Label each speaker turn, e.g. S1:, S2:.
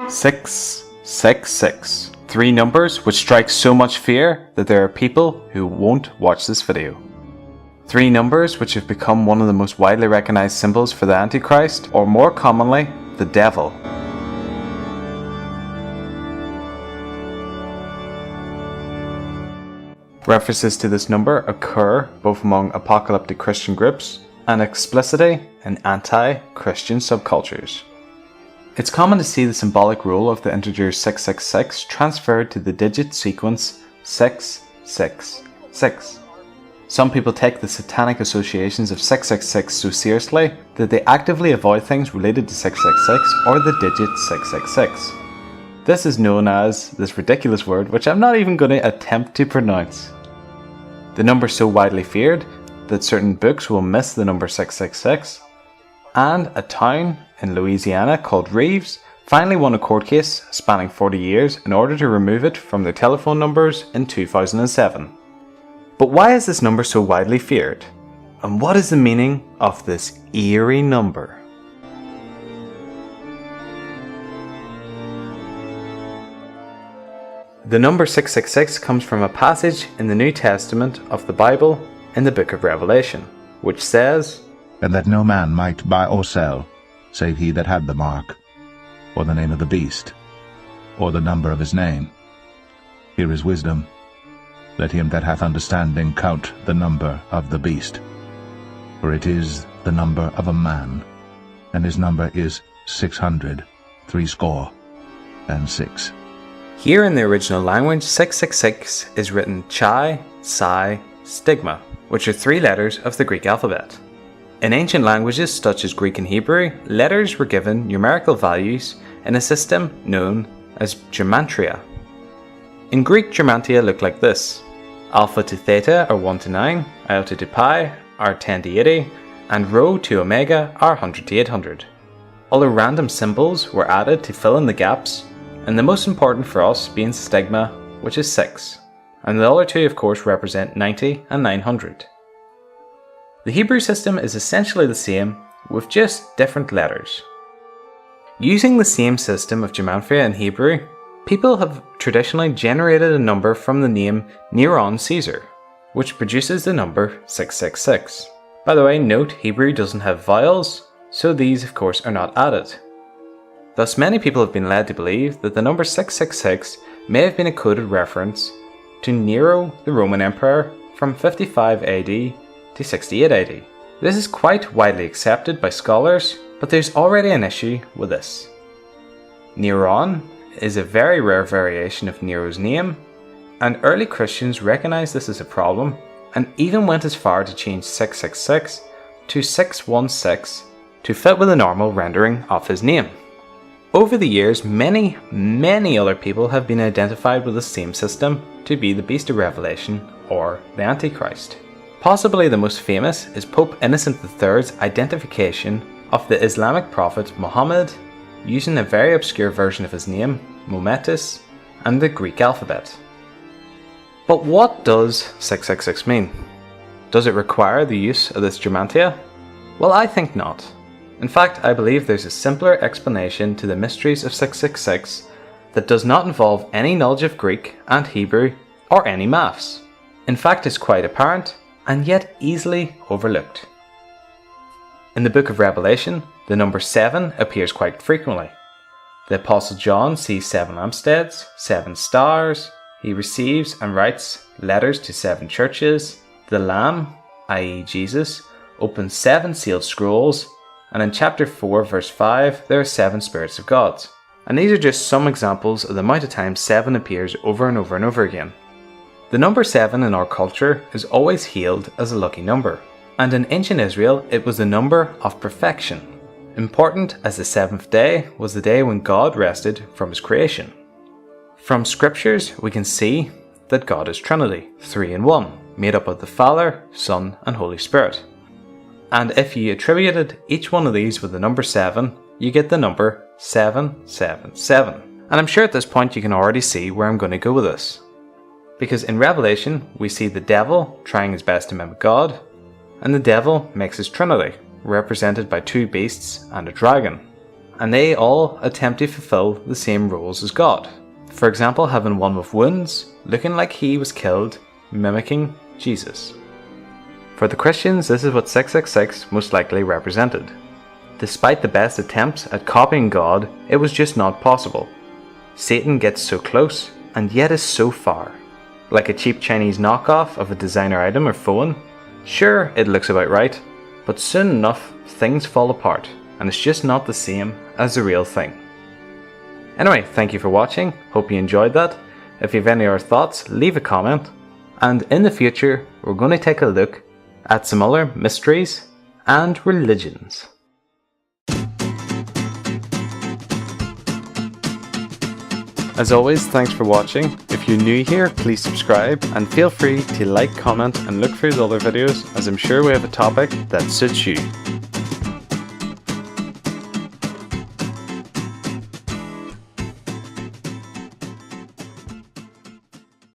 S1: 666. Three numbers which strike so much fear that there are people who won't watch this video. Three numbers which have become one of the most widely recognized symbols for the Antichrist, or more commonly, the devil. References to this number occur both among apocalyptic Christian groups and explicitly in anti-Christian subcultures. It's common to see the symbolic role of the integer 666 transferred to the digit sequence 666. Some people take the satanic associations of 666 so seriously that they actively avoid things related to 666 or the digit 666. This is known as this ridiculous word, which I'm not even going to attempt to pronounce. The number is so widely feared that certain books will miss the number 666, and a town in Louisiana called Reeves finally won a court case spanning 40 years in order to remove it from their telephone numbers in 2007. But why is this number so widely feared? And what is the meaning of this eerie number? The number 666 comes from a passage in the New Testament of the Bible in the book of Revelation, which says,
S2: "And that no man might buy or sell, save he that had the mark, or the name of the beast, or the number of his name. Here is wisdom. Let him that hath understanding count the number of the beast. For it is the number of a man, and his number is 666.
S1: Here in the original language, 666 is written chi, psi, stigma, which are three letters of the Greek alphabet. In ancient languages such as Greek and Hebrew, letters were given numerical values in a system known as gematria. In Greek, gematria looked like this: alpha to theta are 1 to 9, iota to pi are 10 to 80, and rho to omega are 100 to 800. Other random symbols were added to fill in the gaps, and the most important for us being stigma, which is 6, and the other two of course represent 90 and 900. The Hebrew system is essentially the same, with just different letters. Using the same system of gematria in Hebrew, people have traditionally generated a number from the name Neron Caesar, which produces the number 666. By the way, note Hebrew doesn't have vowels, so these of course are not added. Thus many people have been led to believe that the number 666 may have been a coded reference to Nero the Roman Emperor from 55 AD to 68 AD. This is quite widely accepted by scholars, but there's already an issue with this. Neron is a very rare variation of Nero's name, and early Christians recognized this as a problem and even went as far to change 666 to 616 to fit with the normal rendering of his name. Over the years, many other people have been identified with the same system to be the Beast of Revelation or the Antichrist. Possibly the most famous is Pope Innocent III's identification of the Islamic prophet Muhammad using a very obscure version of his name, Mometis, and the Greek alphabet. But what does 666 mean? Does it require the use of this gematria? Well, I think not. In fact, I believe there's a simpler explanation to the mysteries of 666 that does not involve any knowledge of Greek and Hebrew or any maths. In fact, it's quite apparent and yet easily overlooked. In the book of Revelation, the number 7 appears quite frequently. The Apostle John sees 7 lampstands, 7 stars. He receives and writes letters to 7 churches. The Lamb, i.e. Jesus, opens 7 sealed scrolls, and in chapter 4 verse 5 there are 7 spirits of God. And these are just some examples of the amount of times 7 appears over and over and over again. The number 7 in our culture is always hailed as a lucky number, and in ancient Israel it was the number of perfection, important as the 7th day was the day when God rested from his creation. From scriptures we can see that God is Trinity, 3 in 1, made up of the Father, Son and Holy Spirit. And if you attributed each one of these with the number 7, you get the number 777. And I'm sure at this point you can already see where I'm going to go with this. Because in Revelation we see the devil trying his best to mimic God, and the devil makes his Trinity, represented by 2 beasts and a dragon. and they all attempt to fulfill the same roles as God. For example, having one with wounds, looking like he was killed, mimicking Jesus. For the Christians, this is what 666 most likely represented. Despite the best attempts at copying God, it was just not possible. Satan gets so close, and yet is so far. Like a cheap Chinese knockoff of a designer item or phone. Sure, it looks about right, but soon enough, things fall apart, and it's just not the same as the real thing. Anyway, thank you for watching, hope you enjoyed that. If you have any other thoughts, leave a comment. And in the future, we're going to take a look at some other mysteries and religions. As always, thanks for watching. If you're new here, please subscribe and feel free to like, comment and look through the other videos, as I'm sure we have a topic that suits you.